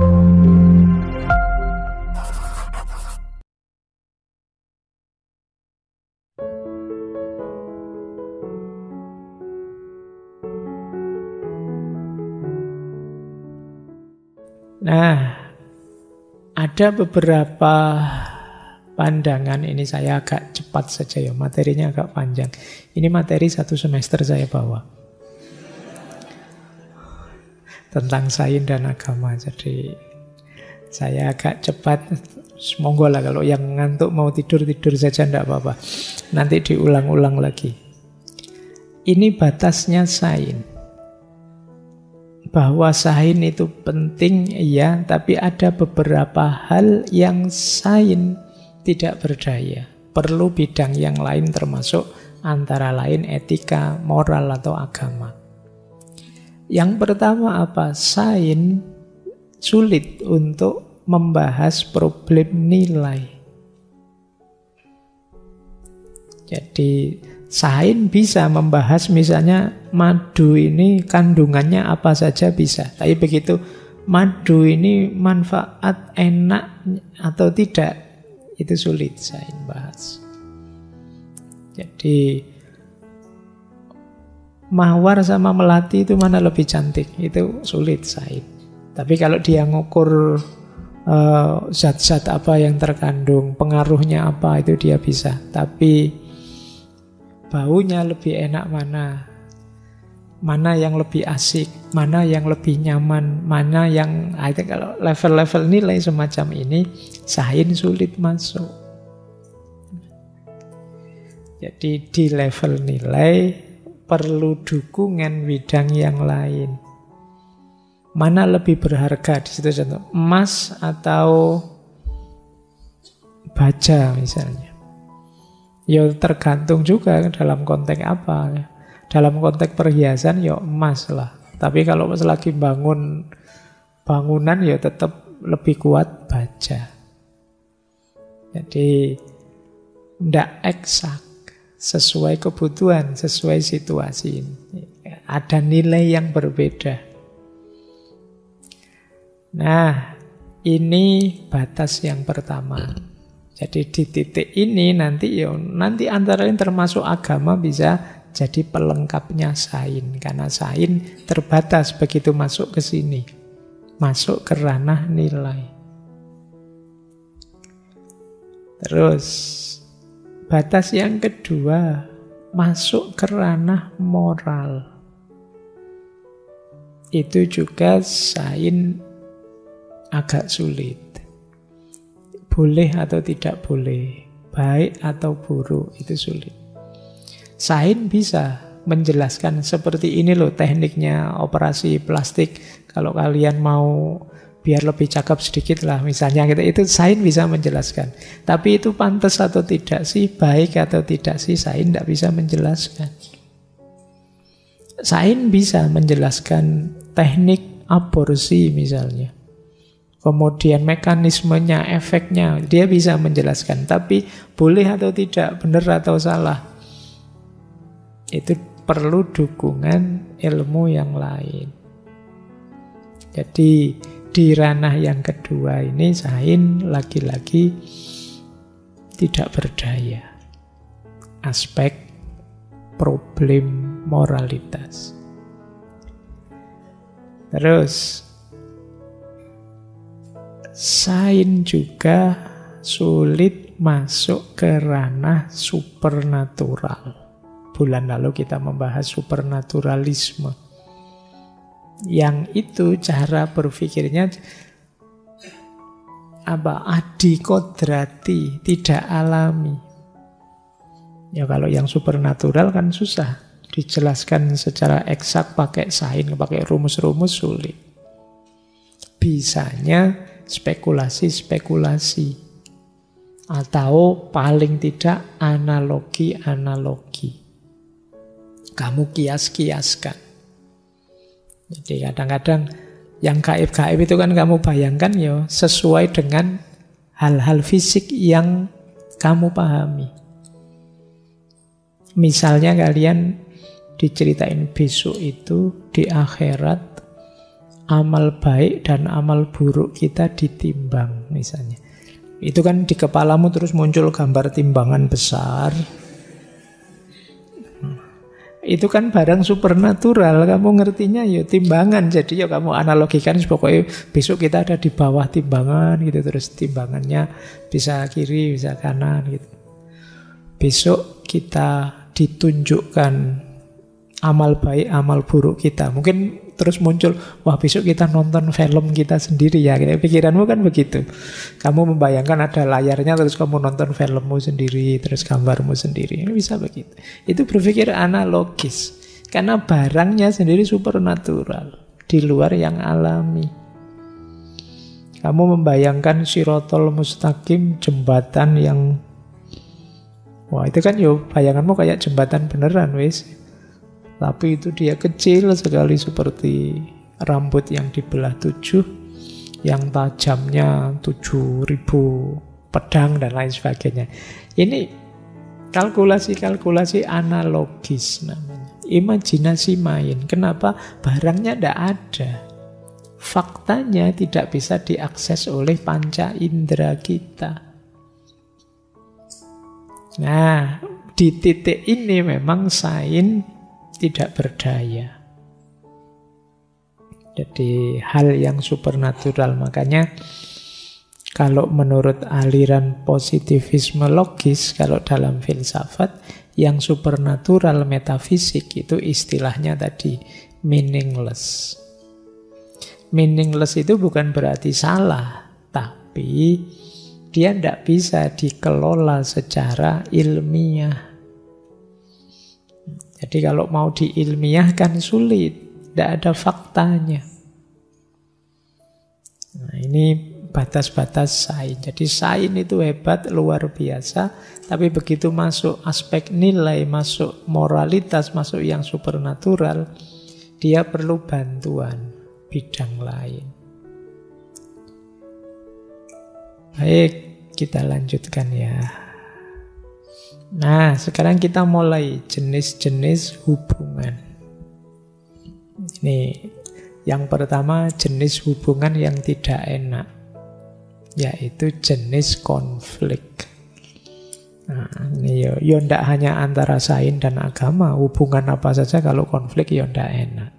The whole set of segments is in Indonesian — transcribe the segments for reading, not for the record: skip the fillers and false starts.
Nah, ada beberapa pandangan, ini saya agak cepat saja ya, materinya agak panjang. Ini materi 1 semester saya bawa. Tentang sains dan agama, jadi saya agak cepat. Monggo lah kalau yang ngantuk mau tidur-tidur saja, tidak apa-apa. Nanti diulang-ulang lagi. Ini batasnya sains. Bahwa sains itu penting, iya, tapi ada beberapa hal yang sains tidak berdaya. Perlu bidang yang lain, termasuk antara lain etika, moral, atau agama. Yang pertama apa? Sains sulit untuk membahas problem nilai. Jadi sains bisa membahas misalnya madu ini kandungannya apa saja bisa. Tapi begitu madu ini manfaat enak atau tidak, itu sulit sains bahas. Jadi mawar sama melati itu mana lebih cantik, itu sulit sains. Tapi kalau dia ngukur zat-zat apa yang terkandung, pengaruhnya apa, itu dia bisa. Tapi baunya lebih enak mana yang lebih asik, mana yang lebih nyaman, mana yang itu kalau level-level nilai semacam ini sains sulit masuk. Jadi di level nilai perlu dukungan bidang yang lain. Mana lebih berharga di situ, contoh emas atau baja misalnya. Ya tergantung juga dalam konteks apa. Dalam konteks perhiasan ya emas lah. Tapi kalau lagi bangun bangunan ya tetap lebih kuat baja. Jadi tidak eksak, sesuai kebutuhan, sesuai situasi. Ada nilai yang berbeda. Nah, ini batas yang pertama. Jadi di titik ini nanti antara lain termasuk agama bisa jadi pelengkapnya sains, karena sains terbatas begitu masuk ke sini, masuk ke ranah nilai. Terus batas yang kedua, masuk ke ranah moral. Itu juga sains agak sulit. Boleh atau tidak boleh, baik atau buruk, itu sulit. Sains bisa menjelaskan seperti ini loh tekniknya operasi plastik. Kalau kalian mau biar lebih cakep sedikit lah misalnya gitu, itu sains bisa menjelaskan. Tapi itu pantas atau tidak sih, baik atau tidak sih, sains tidak bisa menjelaskan. Sains bisa menjelaskan teknik aborsi misalnya. Kemudian mekanismenya, efeknya, dia bisa menjelaskan. Tapi boleh atau tidak, benar atau salah, itu perlu dukungan ilmu yang lain. Jadi di ranah yang kedua ini sains lagi-lagi tidak berdaya. Aspek problem moralitas. Terus sains juga sulit masuk ke ranah supernatural. Bulan lalu kita membahas supernaturalisme. Yang itu cara berpikirnya adikodrati, tidak alami. Ya kalau yang supernatural kan susah dijelaskan secara eksak pakai sains, pakai rumus-rumus sulit. Bisanya spekulasi-spekulasi atau paling tidak analogi-analogi. Kamu kias-kiaskan. Jadi kadang-kadang yang gaib-gaib itu kan kamu bayangkan ya sesuai dengan hal-hal fisik yang kamu pahami. Misalnya kalian diceritain besok itu di akhirat amal baik dan amal buruk kita ditimbang misalnya. Itu kan di kepalamu terus muncul gambar timbangan besar. Itu kan barang supernatural, kamu ngertinya ya timbangan. Jadi ya kamu analogikan pokoknya besok kita ada di bawah timbangan gitu, terus timbangannya bisa kiri, bisa kanan gitu. Besok kita ditunjukkan amal baik, amal buruk kita. Mungkin terus muncul, wah besok kita nonton film kita sendiri ya. Pikiranmu kan begitu. Kamu membayangkan ada layarnya, terus kamu nonton filmmu sendiri, terus gambarmu sendiri. Ini bisa begitu. Itu berpikir analogis. Karena barangnya sendiri supernatural, di luar yang alami. Kamu membayangkan Shirotol Mustaqim, jembatan yang, wah itu kan yo bayanganmu kayak jembatan beneran wis. Tapi itu dia kecil sekali seperti rambut yang dibelah 7, yang tajamnya 7.000 pedang dan lain sebagainya. Ini kalkulasi-kalkulasi analogis namanya. Imajinasi main. Kenapa? Barangnya tidak ada. Faktanya tidak bisa diakses oleh panca indera kita. Nah, di titik ini memang sains tidak berdaya. Jadi hal yang supernatural. Makanya kalau menurut aliran positivisme logis, kalau dalam filsafat, yang supernatural metafisik itu istilahnya tadi meaningless. Meaningless itu bukan berarti salah, tapi dia tidak bisa dikelola secara ilmiah. Jadi kalau mau diilmiahkan sulit, tidak ada faktanya. Nah ini batas-batas sains. Jadi sains itu hebat, luar biasa, tapi begitu masuk aspek nilai, masuk moralitas, masuk yang supernatural, dia perlu bantuan bidang lain. Baik, kita lanjutkan ya. Nah, sekarang kita mulai jenis-jenis hubungan. Ini yang pertama, jenis hubungan yang tidak enak, yaitu jenis konflik. Nah, ini ya tidak hanya antara sains dan agama, hubungan apa saja kalau konflik ya tidak enak.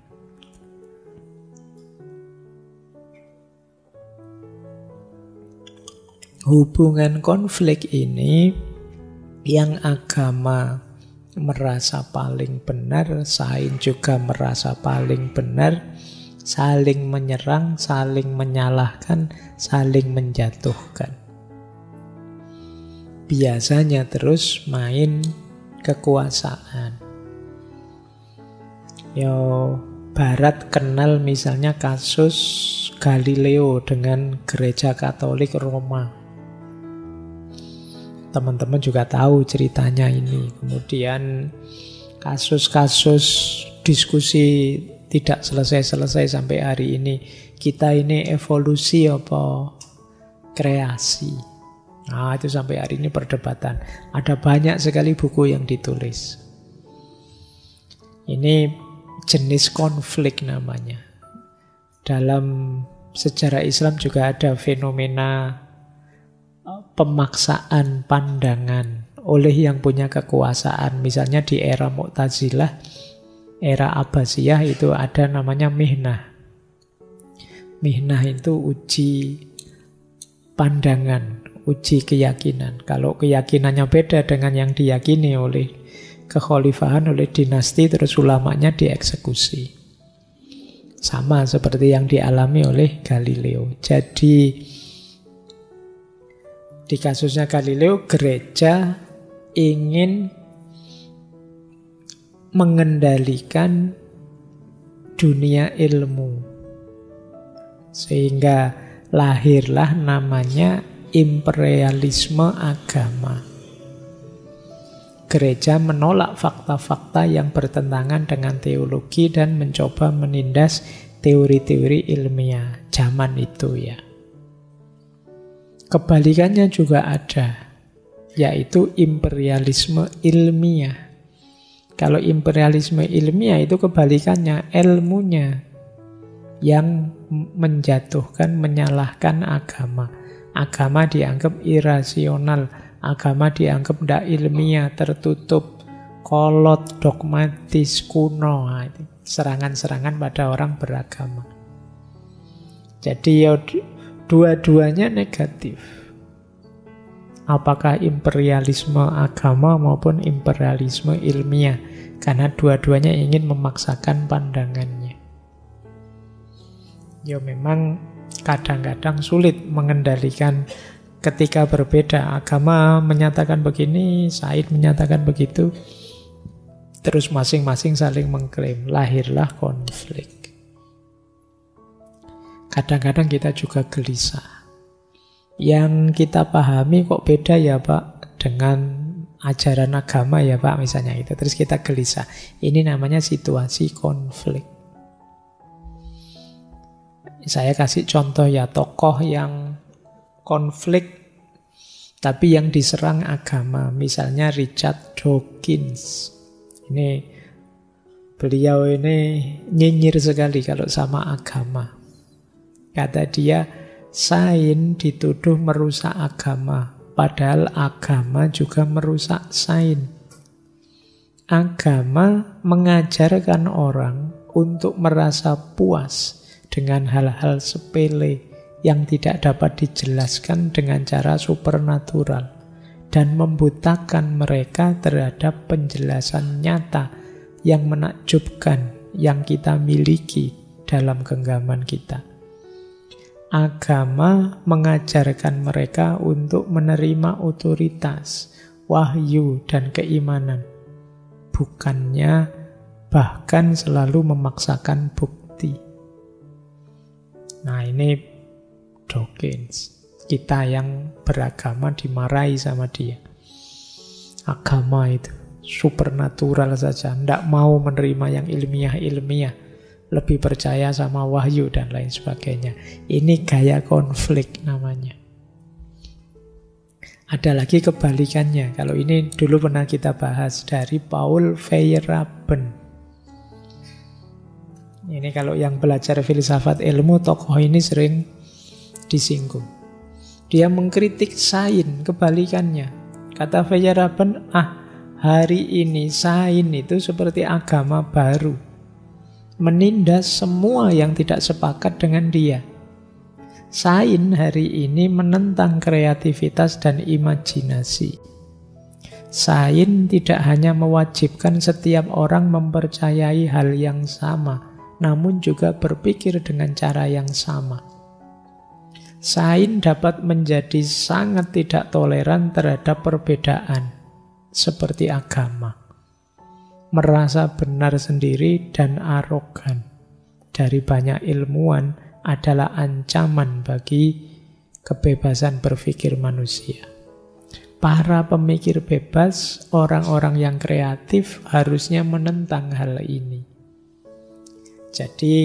Hubungan konflik ini yang agama merasa paling benar, sains juga merasa paling benar, saling menyerang, saling menyalahkan, saling menjatuhkan. Biasanya terus main kekuasaan. Barat kenal misalnya kasus Galileo dengan gereja Katolik Roma. Teman-teman juga tahu ceritanya ini. Kemudian kasus-kasus diskusi tidak selesai-selesai sampai hari ini. Kita ini evolusi apa kreasi? Nah, itu sampai hari ini perdebatan. Ada banyak sekali buku yang ditulis. Ini jenis konflik namanya. Dalam sejarah Islam juga ada fenomena pemaksaan pandangan oleh yang punya kekuasaan. Misalnya di era Mu'tazilah, era Abbasiyah itu ada namanya mihnah. Mihnah itu uji pandangan, uji keyakinan. Kalau keyakinannya beda dengan yang diyakini oleh kekhalifahan, oleh dinasti, terus ulamanya dieksekusi. Sama seperti yang dialami oleh Galileo. Jadi di kasusnya Galileo, gereja ingin mengendalikan dunia ilmu. Sehingga lahirlah namanya imperialisme agama. Gereja menolak fakta-fakta yang bertentangan dengan teologi dan mencoba menindas teori-teori ilmiah zaman itu ya. Kebalikannya juga ada, yaitu imperialisme ilmiah. Kalau imperialisme ilmiah itu kebalikannya, ilmunya yang menjatuhkan, menyalahkan agama. Agama dianggap irasional, agama dianggap tidak ilmiah, tertutup, kolot, dogmatis, kuno. Nah, itu serangan-serangan pada orang beragama. Jadi ya dua-duanya negatif. Apakah imperialisme agama maupun imperialisme ilmiah, karena dua-duanya ingin memaksakan pandangannya. Ya memang kadang-kadang sulit mengendalikan ketika berbeda. Agama menyatakan begini, Said menyatakan begitu, terus masing-masing saling mengklaim, lahirlah konflik. Kadang-kadang kita juga gelisah. Yang kita pahami kok beda ya Pak dengan ajaran agama ya Pak, misalnya itu. Terus kita gelisah. Ini namanya situasi konflik. Saya kasih contoh ya, tokoh yang konflik tapi yang diserang agama. Misalnya Richard Dawkins. Beliau ini nyinyir sekali kalau sama agama. Kata dia, sains dituduh merusak agama, padahal agama juga merusak sains. Agama mengajarkan orang untuk merasa puas dengan hal-hal sepele yang tidak dapat dijelaskan dengan cara supernatural dan membutakan mereka terhadap penjelasan nyata yang menakjubkan yang kita miliki dalam genggaman kita. Agama mengajarkan mereka untuk menerima otoritas, wahyu, dan keimanan. Bukannya bahkan selalu memaksakan bukti. Nah ini Dawkins. Kita yang beragama dimarahi sama dia. Agama itu supernatural saja, tidak mau menerima yang ilmiah-ilmiah, lebih percaya sama wahyu dan lain sebagainya. Ini gaya konflik namanya. Ada lagi kebalikannya. Kalau ini dulu pernah kita bahas dari Paul Feyerabend. Ini kalau yang belajar filsafat ilmu, tokoh ini sering disinggung. Dia mengkritik sains, kebalikannya. Kata Feyerabend, hari ini sains itu seperti agama baru, menindas semua yang tidak sepakat dengan dia. Sains hari ini menentang kreativitas dan imajinasi. Sains tidak hanya mewajibkan setiap orang mempercayai hal yang sama, namun juga berpikir dengan cara yang sama. Sains dapat menjadi sangat tidak toleran terhadap perbedaan, seperti agama. Merasa benar sendiri dan arogan dari banyak ilmuwan adalah ancaman bagi kebebasan berpikir manusia. Para pemikir bebas, orang-orang yang kreatif harusnya menentang hal ini. Jadi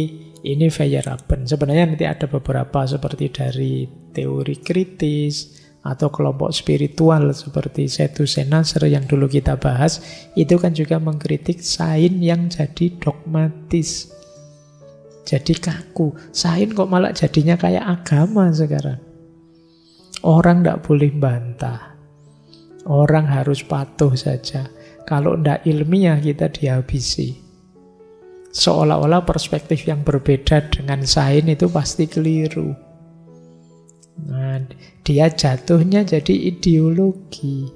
ini Feyerabend. Sebenarnya nanti ada beberapa seperti dari teori kritis atau kelompok spiritual seperti Setu Senasar yang dulu kita bahas, itu kan juga mengkritik sains yang jadi dogmatis, jadi kaku. Sains kok malah jadinya kayak agama sekarang. Orang tidak boleh bantah, orang harus patuh saja. Kalau tidak ilmiah kita dihabisi. Seolah-olah perspektif yang berbeda dengan sains itu pasti keliru. Nah, dia jatuhnya jadi ideologi.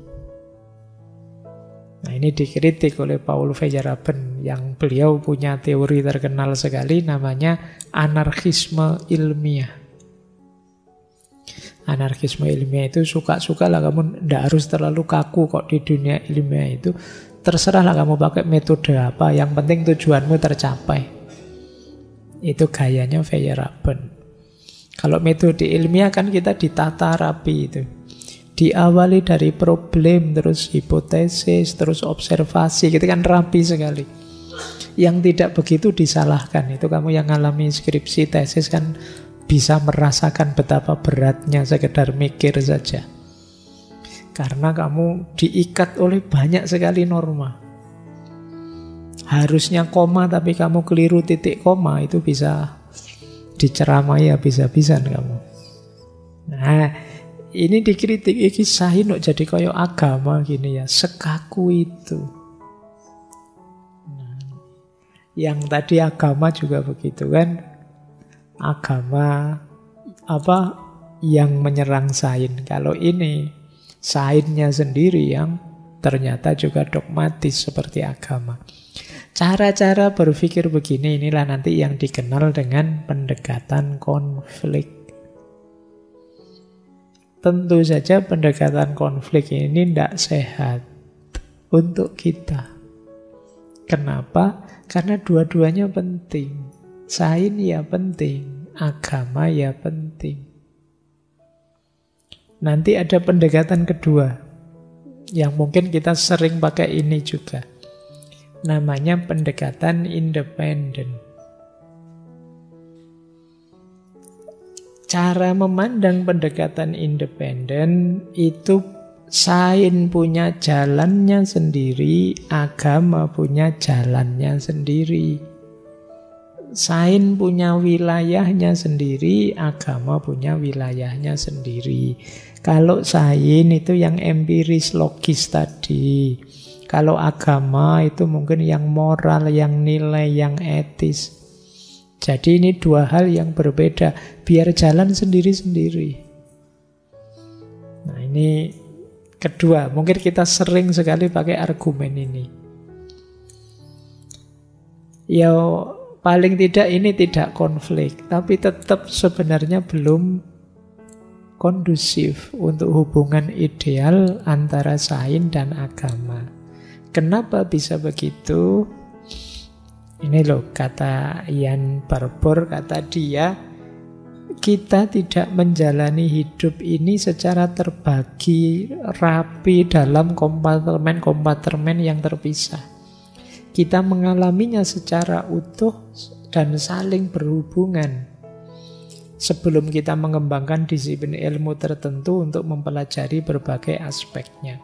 Nah, ini dikritik oleh Paul Feyerabend yang beliau punya teori terkenal sekali namanya anarkisme ilmiah. Anarkisme ilmiah itu suka-suka lah kamu, tidak harus terlalu kaku kok di dunia ilmiah itu. Terserahlah kamu pakai metode apa, yang penting tujuanmu tercapai. Itu gayanya Feyerabend. Kalau metode ilmiah kan kita ditata rapi itu. Diawali dari problem, terus hipotesis, terus observasi, gitu kan rapi sekali. Yang tidak begitu disalahkan. Itu kamu yang ngalami skripsi, tesis kan bisa merasakan betapa beratnya sekedar mikir saja. Karena kamu diikat oleh banyak sekali norma. Harusnya koma tapi kamu keliru titik koma, itu bisa diceramai habis-habisan kamu. Nah, ini dikritik, iki sahin kok jadi koyo agama gini ya, sekaku itu. Nah, yang tadi agama juga begitu kan, agama apa yang menyerang sain. Kalau ini sainnya sendiri yang ternyata juga dogmatis seperti agama. Cara-cara berpikir begini inilah nanti yang dikenal dengan pendekatan konflik. Tentu saja pendekatan konflik ini tidak sehat untuk kita. Kenapa? Karena dua-duanya penting. Sain ya penting, agama ya penting. Nanti ada pendekatan kedua yang mungkin kita sering pakai ini juga. Namanya pendekatan independen. Cara memandang pendekatan independen itu sain punya jalannya sendiri, agama punya jalannya sendiri. Sain punya wilayahnya sendiri, agama punya wilayahnya sendiri. Kalau sain itu yang empiris logis tadi. Kalau agama itu mungkin yang moral, yang nilai, yang etis. Jadi ini dua hal yang berbeda. Biar jalan sendiri-sendiri. Nah ini kedua. Mungkin kita sering sekali pakai argumen ini. Ya paling tidak ini tidak konflik. Tapi tetap sebenarnya belum kondusif untuk hubungan ideal antara sain dan agama. Kenapa bisa begitu? Ini loh kata Ian Barbour, kata dia, kita tidak menjalani hidup ini secara terbagi rapi dalam kompartemen-kompartemen yang terpisah. Kita mengalaminya secara utuh dan saling berhubungan. Sebelum kita mengembangkan disiplin ilmu tertentu untuk mempelajari berbagai aspeknya.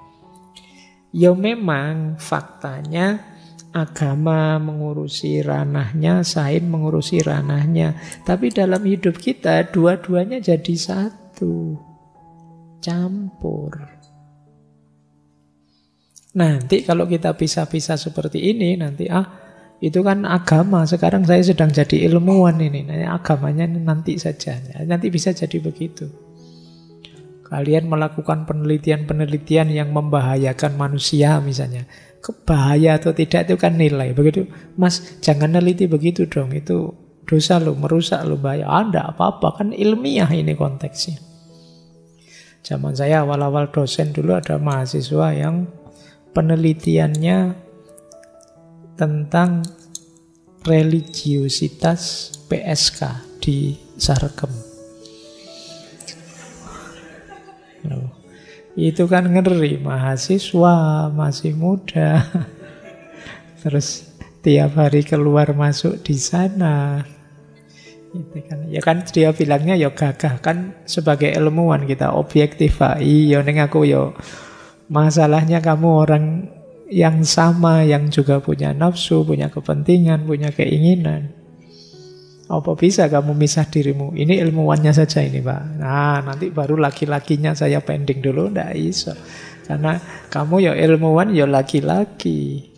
Ya memang faktanya agama mengurusi ranahnya, sains mengurusi ranahnya. Tapi dalam hidup kita dua-duanya jadi satu. Campur. Nanti kalau kita pisah-pisah seperti ini, nanti itu kan agama, sekarang saya sedang jadi ilmuwan ini. Nah, agamanya nanti saja. Nanti bisa jadi begitu. Kalian melakukan penelitian-penelitian yang membahayakan manusia misalnya. Bahaya atau tidak itu kan nilai. Begitu, Mas, jangan neliti begitu dong. Itu dosa lo, merusak lo, bahaya. Enggak apa-apa, kan ilmiah ini konteksnya. Zaman saya awal-awal dosen dulu ada mahasiswa yang penelitiannya tentang religiositas PSK di Sarkem. Itu kan ngeri, mahasiswa masih muda. Terus tiap hari keluar masuk di sana. Itu kan, ya kan dia bilangnya ya gagah kan sebagai ilmuwan kita objektif. Iya ning aku yo masalahnya kamu orang yang sama, yang juga punya nafsu, punya kepentingan, punya keinginan. Apa bisa kamu misah dirimu? Ini ilmuwannya saja ini, Pak. Nah, nanti baru laki-lakinya saya pending dulu. Nggak bisa. Karena kamu ya ilmuwan, ya laki-laki.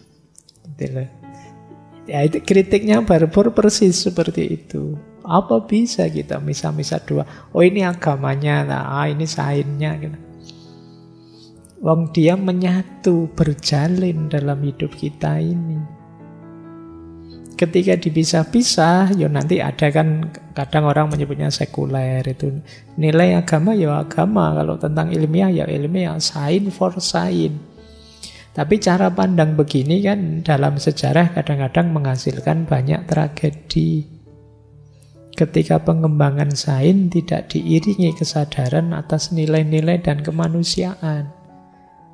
Ya, itu kritiknya Barbour persis seperti itu. Apa bisa kita misah-misah dua? Oh, ini agamanya, nah, ini sainsnya. Gitu. Wong dia menyatu, berjalin dalam hidup kita ini. Ketika dipisah-pisah, ya nanti ada kan kadang orang menyebutnya sekuler itu. Nilai agama ya agama, kalau tentang ilmiah ya ilmiah, sains for sains. Tapi cara pandang begini kan dalam sejarah kadang-kadang menghasilkan banyak tragedi. Ketika pengembangan sains tidak diiringi kesadaran atas nilai-nilai dan kemanusiaan.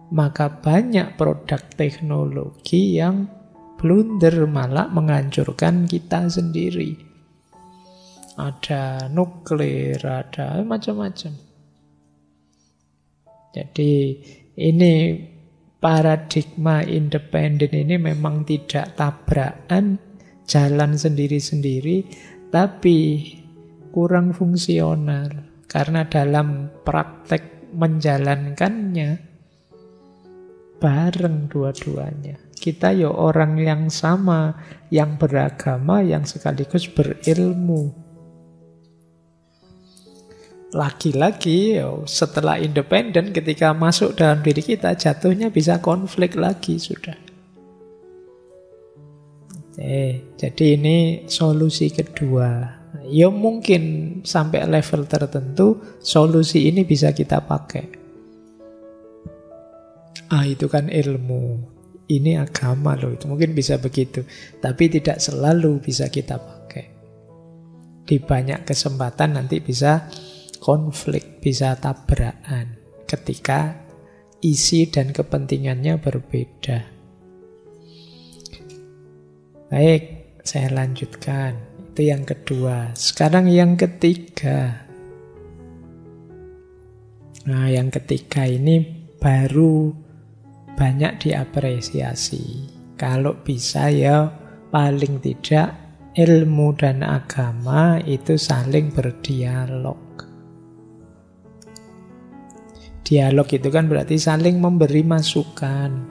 Maka banyak produk teknologi yang blunder malah menghancurkan kita sendiri. Ada nuklir, ada macam-macam. Jadi ini paradigma independen ini memang tidak tabrakan, jalan sendiri-sendiri, tapi kurang fungsional. Karena dalam praktek menjalankannya bareng dua-duanya. Kita ya orang yang sama, yang beragama, yang sekaligus berilmu. Lagi-lagi setelah independen, ketika masuk dalam diri kita, jatuhnya bisa konflik lagi sudah. Jadi ini solusi kedua. Ya mungkin sampai level tertentu solusi ini bisa kita pakai. Itu kan ilmu. Ini agama loh, itu mungkin bisa begitu. Tapi tidak selalu bisa kita pakai. Di banyak kesempatan nanti bisa konflik, bisa tabrakan ketika isi dan kepentingannya berbeda. Baik, saya lanjutkan. Itu yang kedua. Sekarang yang ketiga. Nah, yang ketiga ini baru banyak diapresiasi. Kalau bisa ya paling tidak ilmu dan agama itu saling berdialog. Dialog itu kan berarti saling memberi masukan.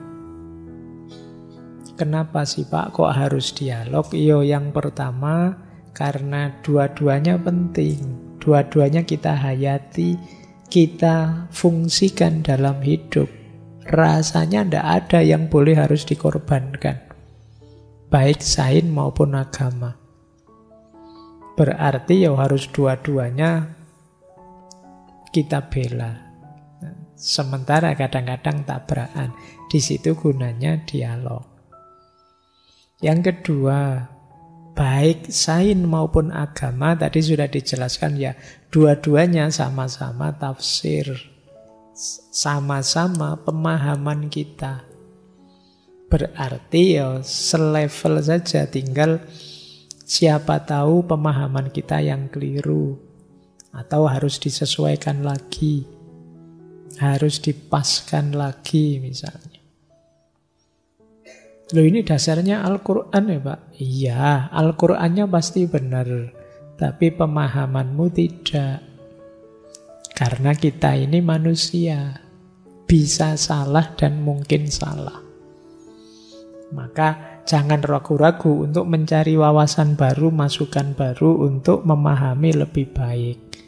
Kenapa sih Pak kok harus dialog? Yang pertama karena dua-duanya penting. Dua-duanya kita hayati, kita fungsikan dalam hidup. Rasanya tidak ada yang boleh harus dikorbankan, baik sains maupun agama. Berarti harus dua-duanya kita bela. Sementara kadang-kadang tabrakan. Di situ gunanya dialog. Yang kedua, baik sains maupun agama tadi sudah dijelaskan ya, dua-duanya sama-sama tafsir. Sama-sama pemahaman kita. Berarti selevel saja, tinggal siapa tahu pemahaman kita yang keliru atau harus disesuaikan lagi, harus dipaskan lagi misalnya. Loh ini dasarnya Al-Quran ya Pak? Iya, Al-Qurannya pasti benar, tapi pemahamanmu tidak. Karena kita ini manusia, bisa salah dan mungkin salah. Maka jangan ragu-ragu untuk mencari wawasan baru, masukan baru untuk memahami lebih baik.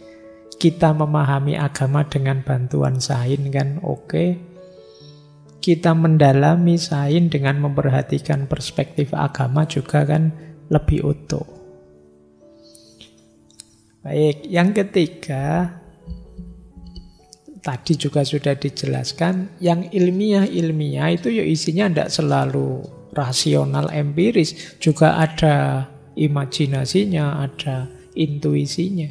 Kita memahami agama dengan bantuan sains kan oke. Kita mendalami sains dengan memperhatikan perspektif agama juga kan lebih utuh. Baik, yang ketiga, tadi juga sudah dijelaskan, yang ilmiah itu isinya tidak selalu rasional empiris, juga ada imajinasinya, ada intuisinya.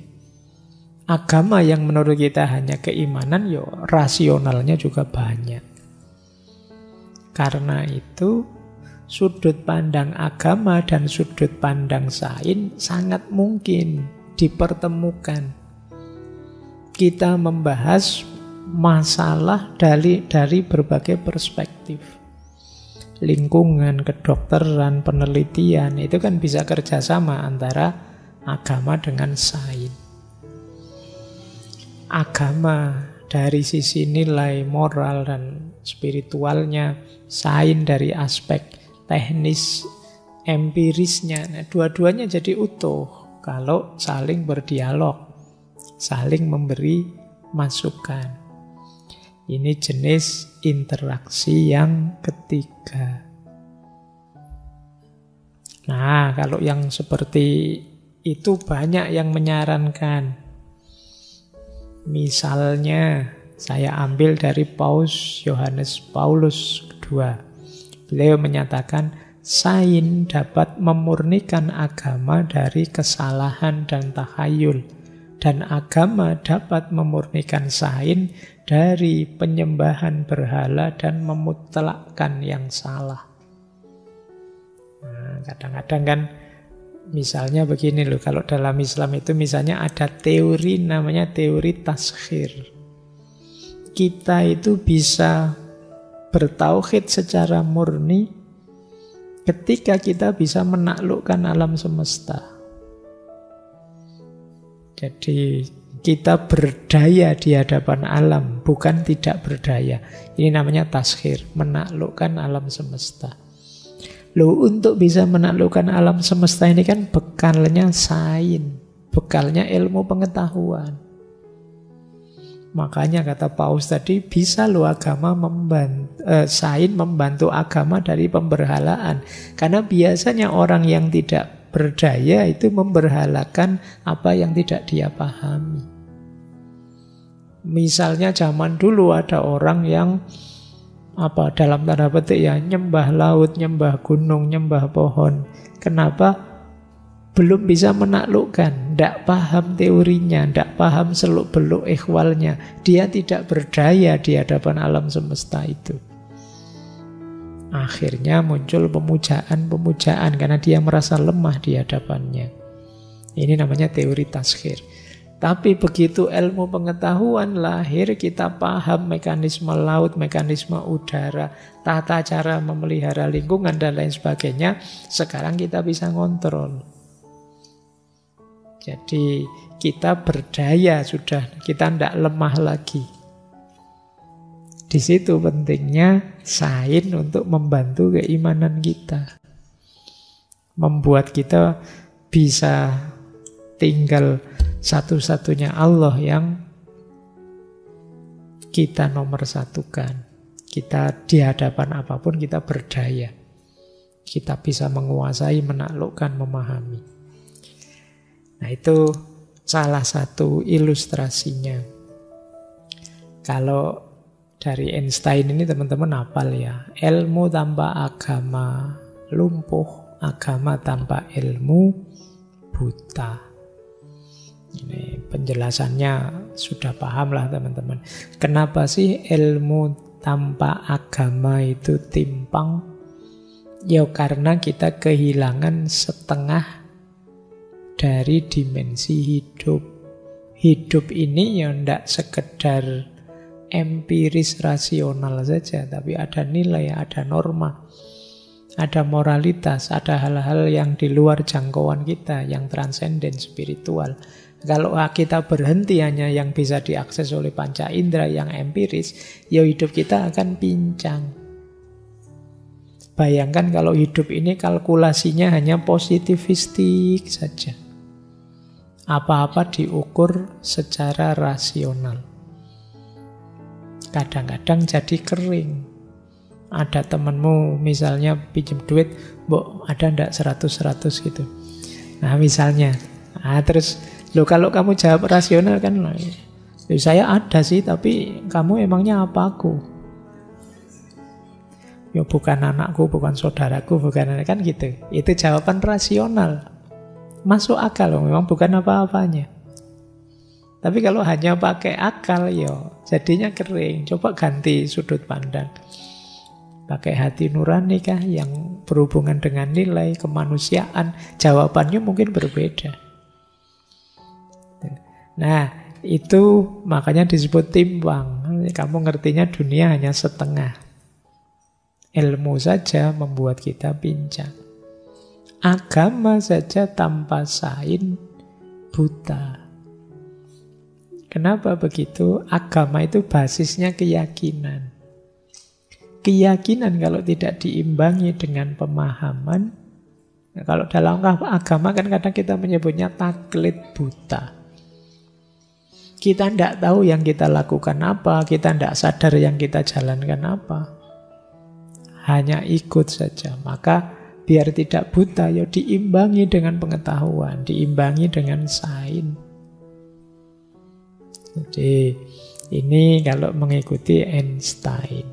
Agama yang menurut kita hanya keimanan, rasionalnya juga banyak. Karena itu, sudut pandang agama dan sudut pandang sains sangat mungkin dipertemukan. Kita membahas masalah dari berbagai perspektif. Lingkungan, kedokteran, penelitian, itu kan bisa kerjasama antara agama dengan sains. Agama dari sisi nilai moral dan spiritualnya, sains dari aspek teknis, empirisnya. Nah, dua-duanya jadi utuh kalau saling berdialog, saling memberi masukan. Ini jenis interaksi yang ketiga. Nah, kalau yang seperti itu banyak yang menyarankan. Misalnya, saya ambil dari Paus Yohanes Paulus II. Beliau menyatakan, sains dapat memurnikan agama dari kesalahan dan takhayul. Dan agama dapat memurnikan sains dari penyembahan berhala dan memutlakkan yang salah. Nah, kadang-kadang kan misalnya begini loh, kalau dalam Islam itu misalnya ada teori namanya teori taskhir. Kita itu bisa bertauhid secara murni ketika kita bisa menaklukkan alam semesta. Jadi kita berdaya di hadapan alam, bukan tidak berdaya. Ini namanya taskhir, menaklukkan alam semesta. Loh, untuk bisa menaklukkan alam semesta ini kan bekalnya sains, bekalnya ilmu pengetahuan. Makanya kata Paus tadi, bisa loh agama sains membantu agama dari pemberhalaan. Karena biasanya orang yang tidak berdaya itu memberhalakan apa yang tidak dia pahami. Misalnya zaman dulu ada orang yang dalam tanda petik ya, nyembah laut, nyembah gunung, nyembah pohon. Kenapa? Belum bisa menaklukkan, tidak paham teorinya, tidak paham seluk-beluk ikhwalnya. Dia tidak berdaya di hadapan alam semesta itu. Akhirnya muncul pemujaan-pemujaan karena dia merasa lemah di hadapannya. Ini namanya teori taskhir. Tapi begitu ilmu pengetahuan lahir, kita paham mekanisme laut, mekanisme udara, tata cara memelihara lingkungan dan lain sebagainya. Sekarang kita bisa ngontrol. Jadi kita berdaya sudah, kita tidak lemah lagi. Di situ pentingnya sains untuk membantu keimanan kita. Membuat kita bisa tinggal satu-satunya Allah yang kita nomor satukan. Kita di hadapan apapun kita berdaya. Kita bisa menguasai, menaklukkan, memahami. Nah, itu salah satu ilustrasinya. Kalau dari Einstein ini teman-teman hafal ya, ilmu tanpa agama lumpuh, agama tanpa ilmu buta. Ini penjelasannya sudah paham lah teman-teman. Kenapa sih ilmu tanpa agama itu timpang? Ya karena kita kehilangan setengah dari dimensi hidup. Hidup ini ya tidak sekedar empiris rasional saja, tapi ada nilai, ada norma, ada moralitas, ada hal-hal yang di luar jangkauan kita, yang transenden, spiritual. Kalau kita berhenti hanya yang bisa diakses oleh panca indera, yang empiris, ya hidup kita akan pincang. Bayangkan kalau hidup ini kalkulasinya hanya positivistik saja. Apa-apa diukur secara rasional. Kadang-kadang jadi kering. Ada temanmu misalnya pinjam duit, "Mbok, ada ndak 100 gitu?" Nah misalnya, terus kalau kamu jawab rasional kan, saya ada sih, tapi kamu emangnya apa aku? Ya bukan anakku, bukan saudaraku, bukan kan gitu. Itu jawaban rasional. Masuk akal loh, memang bukan apa-apanya. Tapi kalau hanya pakai akal, jadinya kering. Coba ganti sudut pandang. Pakai hati nurani kah yang berhubungan dengan nilai kemanusiaan, jawabannya mungkin berbeda. Nah, itu makanya disebut timpang. Kamu ngertinya dunia hanya setengah. Ilmu saja membuat kita pincang. Agama saja tanpa sains buta. Kenapa begitu? Agama itu basisnya keyakinan. Keyakinan kalau tidak diimbangi dengan pemahaman, kalau dalam agama kan kadang kita menyebutnya taklid buta. Kita tidak tahu yang kita lakukan apa, kita tidak sadar yang kita jalankan apa. Hanya ikut saja. Maka biar tidak buta, diimbangi dengan pengetahuan, diimbangi dengan sains. Jadi ini kalau mengikuti Einstein.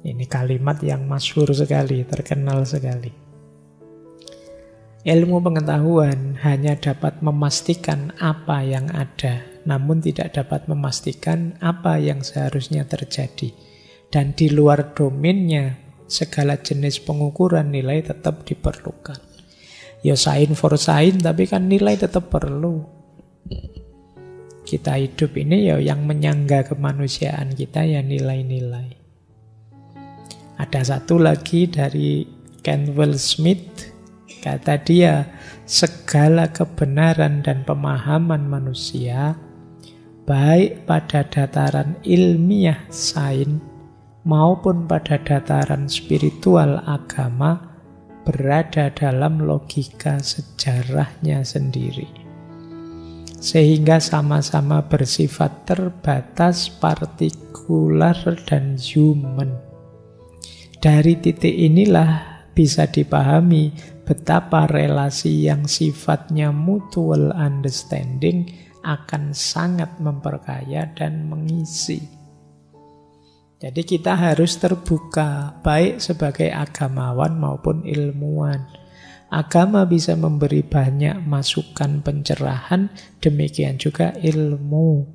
Ini kalimat yang masyhur sekali, terkenal sekali. Ilmu pengetahuan hanya dapat memastikan apa yang ada, namun tidak dapat memastikan apa yang seharusnya terjadi. Dan di luar domainnya, segala jenis pengukuran nilai tetap diperlukan. Ya sains for sains, tapi kan nilai tetap perlu. Kita hidup ini yang menyangga kemanusiaan kita nilai-nilai. Ada satu lagi dari Cantwell Smith, Kata dia, segala kebenaran dan pemahaman manusia, baik pada dataran ilmiah sains maupun pada dataran spiritual agama, berada dalam logika sejarahnya sendiri. Sehingga sama-sama bersifat terbatas, partikular, dan human. Dari titik inilah bisa dipahami betapa relasi yang sifatnya mutual understanding akan sangat memperkaya dan mengisi. Jadi kita harus terbuka, baik sebagai agamawan maupun ilmuwan. Agama bisa memberi banyak masukan pencerahan, demikian juga ilmu.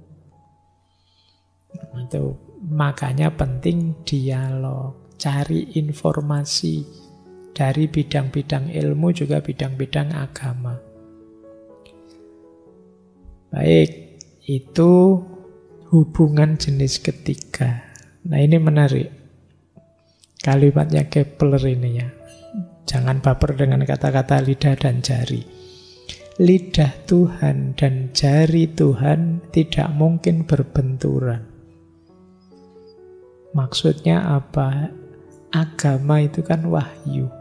Itu makanya penting dialog, cari informasi dari bidang-bidang ilmu juga bidang-bidang agama. Baik, itu hubungan jenis ketiga. Nah ini menarik. Kalimatnya Kepler ini ya. Jangan baper dengan kata-kata lidah dan jari. Lidah Tuhan dan jari Tuhan tidak mungkin berbenturan. Maksudnya apa? Agama itu kan wahyu.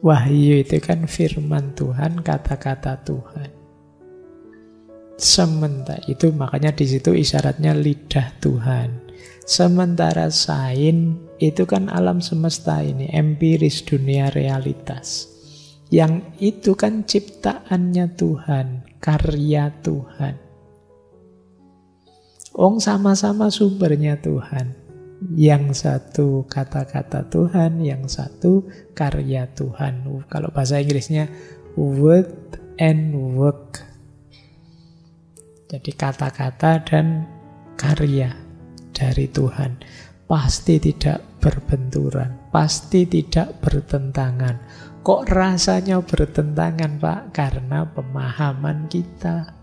Wahyu itu kan firman Tuhan, kata-kata Tuhan. Sementara itu makanya di situ isyaratnya lidah Tuhan. Sementara sains itu kan alam semesta ini, empiris, dunia realitas. Yang itu kan ciptaannya Tuhan, karya Tuhan. Sama-sama sumbernya Tuhan. Yang satu kata-kata Tuhan, yang satu karya Tuhan. Kalau bahasa Inggrisnya word and work. Jadi kata-kata dan karya dari Tuhan pasti tidak berbenturan, pasti tidak bertentangan. Kok rasanya bertentangan, Pak? Karena pemahaman kita,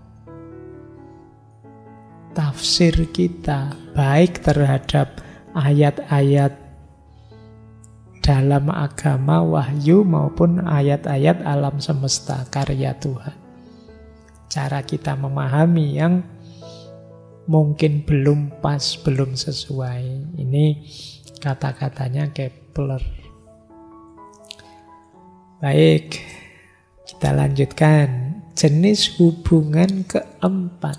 tafsir kita, baik terhadap ayat-ayat dalam agama wahyu maupun ayat-ayat alam semesta karya Tuhan. Cara kita memahami yang mungkin belum pas, belum sesuai. Ini kata-katanya Kepler. Baik, kita lanjutkan. Jenis hubungan keempat.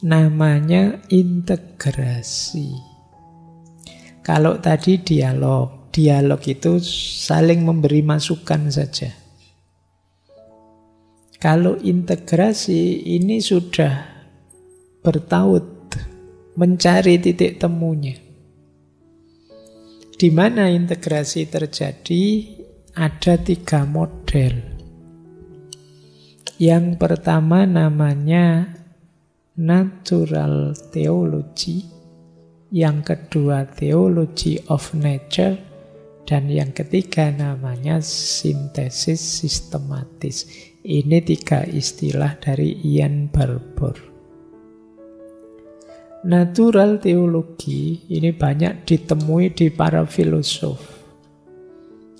Namanya integrasi. Kalau tadi dialog, dialog itu saling memberi masukan saja. Kalau integrasi ini sudah bertaut, mencari titik temunya. Di mana integrasi terjadi, ada 3 model. Yang pertama namanya natural theology, yang kedua theology of nature, dan yang ketiga namanya sintesis sistematis. Ini 3 istilah dari Ian Barbour. Natural teologi ini banyak ditemui di para filosof.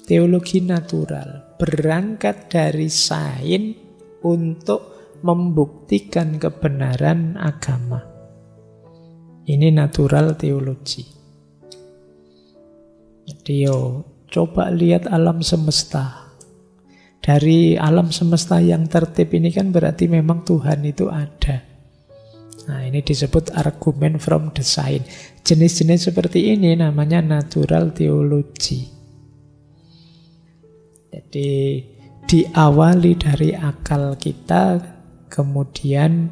Teologi natural berangkat dari sains untuk membuktikan kebenaran agama. Ini natural teologi. Jadi coba lihat alam semesta. Dari alam semesta yang tertib ini kan berarti memang Tuhan itu ada. Nah, ini disebut argumen from the science. Jenis-jenis seperti ini namanya natural theology. Jadi diawali dari akal kita, kemudian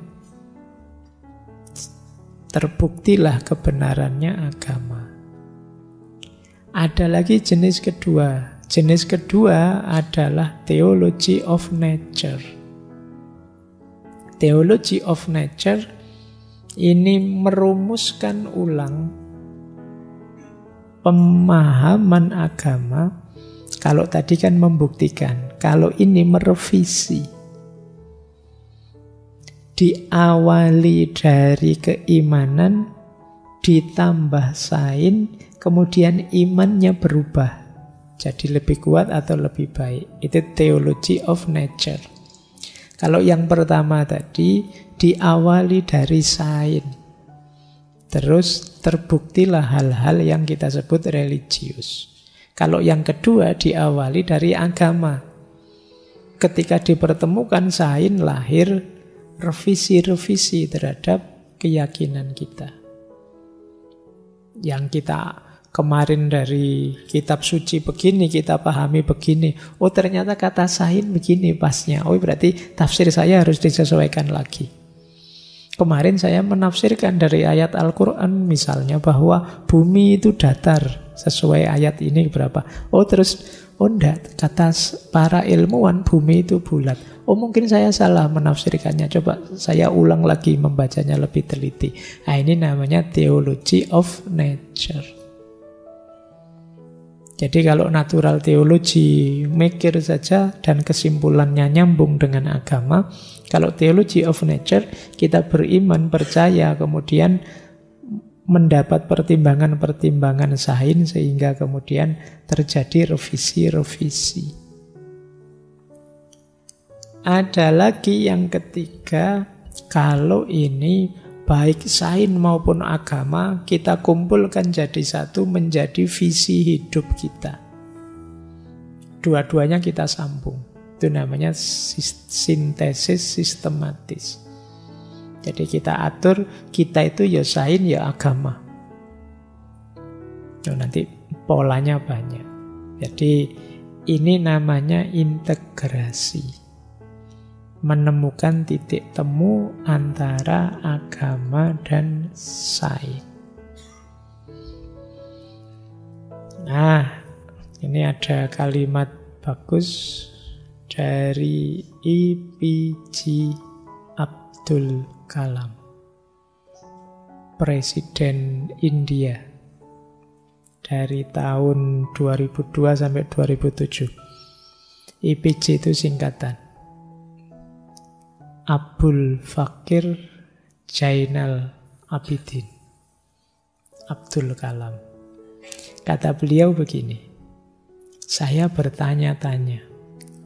terbuktilah kebenarannya agama. Ada lagi jenis kedua. Jenis kedua adalah theology of nature. Theology of nature ini merumuskan ulang pemahaman agama. Kalau tadi kan membuktikan, kalau ini merevisi. Diawali dari keimanan, ditambah sains, kemudian imannya berubah jadi lebih kuat atau lebih baik. Itu theology of nature. Kalau yang pertama tadi diawali dari sains, terus terbuktilah hal-hal yang kita sebut religius. Kalau yang kedua diawali dari agama. Ketika dipertemukan sains, lahir revisi-revisi terhadap keyakinan kita. Yang kita kemarin dari kitab suci begini, kita pahami begini. Oh ternyata kata sains begini pasnya. Oh berarti tafsir saya harus disesuaikan lagi. Kemarin saya menafsirkan dari ayat Al-Quran misalnya bahwa bumi itu datar. Sesuai ayat ini berapa. Oh terus, oh enggak, kata para ilmuwan bumi itu bulat. Oh mungkin saya salah menafsirkannya. Coba saya ulang lagi membacanya lebih teliti. Nah ini namanya theology of nature. Jadi kalau natural theology mikir saja dan kesimpulannya nyambung dengan agama. Kalau theology of nature kita beriman, percaya, kemudian mendapat pertimbangan-pertimbangan sains sehingga kemudian terjadi revisi-revisi. Ada lagi yang ketiga, kalau ini baik sains maupun agama kita kumpulkan jadi satu menjadi visi hidup kita. Dua-duanya kita sambung. Itu namanya sintesis sistematis. Jadi kita atur, kita itu ya sains ya agama. Nah, nanti polanya banyak. Jadi ini namanya integrasi. Menemukan titik temu antara agama dan sains. Nah, ini ada kalimat bagus dari I.P.J. Abdul Kalam, Presiden India dari tahun 2002 sampai 2007. IPJ itu singkatan Abdul Fakir Jainal Abidin Abdul Kalam. Kata beliau begini, saya bertanya-tanya,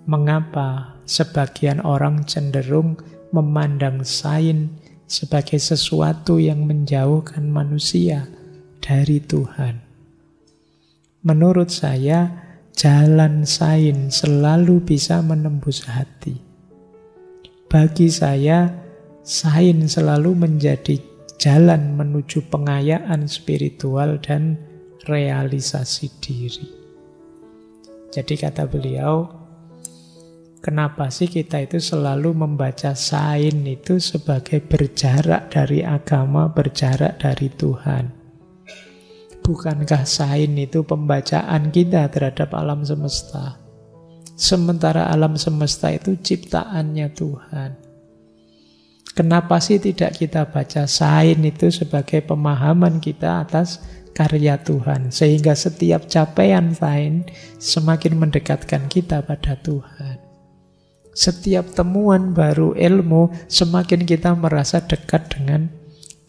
mengapa sebagian orang cenderung memandang sains sebagai sesuatu yang menjauhkan manusia dari Tuhan. Menurut saya, jalan sains selalu bisa menembus hati. Bagi saya, sains selalu menjadi jalan menuju pengayaan spiritual dan realisasi diri. Jadi kata beliau, kenapa sih kita itu selalu membaca sains itu sebagai berjarak dari agama, berjarak dari Tuhan? Bukankah sains itu pembacaan kita terhadap alam semesta? Sementara alam semesta itu ciptaannya Tuhan. Kenapa sih tidak kita baca sains itu sebagai pemahaman kita atas karya Tuhan? Sehingga setiap capaian sains semakin mendekatkan kita pada Tuhan. Setiap temuan baru ilmu, semakin kita merasa dekat dengan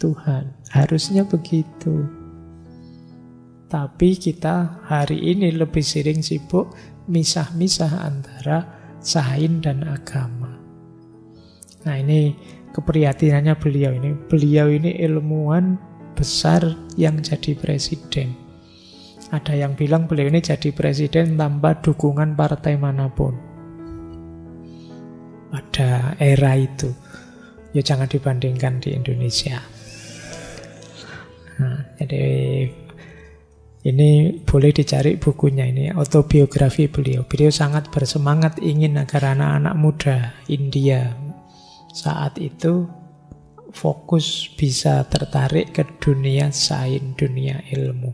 Tuhan. Harusnya begitu. Tapi kita hari ini lebih sering sibuk misah-misah antara sains dan agama. Nah ini keprihatinannya beliau ini. Beliau ini ilmuwan besar yang jadi presiden. Ada yang bilang beliau ini jadi presiden tanpa dukungan partai manapun. Pada era itu. Ya jangan dibandingkan di Indonesia. Nah, jadi ini boleh dicari bukunya, ini autobiografi beliau. Beliau sangat bersemangat ingin agar anak-anak muda India saat itu fokus bisa tertarik ke dunia sains, dunia ilmu.